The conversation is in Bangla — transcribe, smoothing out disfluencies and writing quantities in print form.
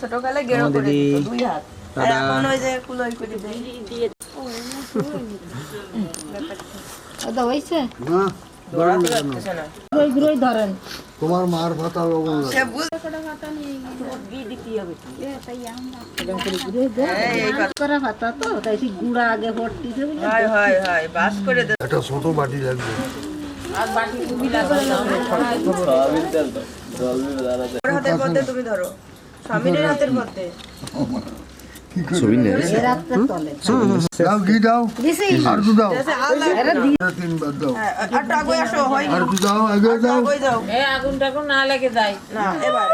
ছোটকালে গেরো করে দিত 2 হাত আর এখন ওই যে কুলই করে দিয়ে ওটা হইছে না দৌড়াতে পারতেছে না ওইগুলোই ধরেন তোমার মার ভাতা লবণ লাগে। সে বুঝ দিয়ে দিতে হবে করা ভাতা তো তাই গুড়া আগে ভর্তিছে হয় হয় হয় বাস করে দে একটা ছোট বাটি লাগবে আর বাটি সুবিধা করে দাও ওর হাতের মধ্যে তুমি ধরো স্বামীর হাতের মধ্যে রাত্রে তলে দাও ঘি দাও দিছি আর দু দাও আচ্ছা আল্লাহ তিনবার দাও আর টাকা আসো হয় আর দু দাও আগে দাও কই যাও আগুন টাগুন না লেগে যায় না এবার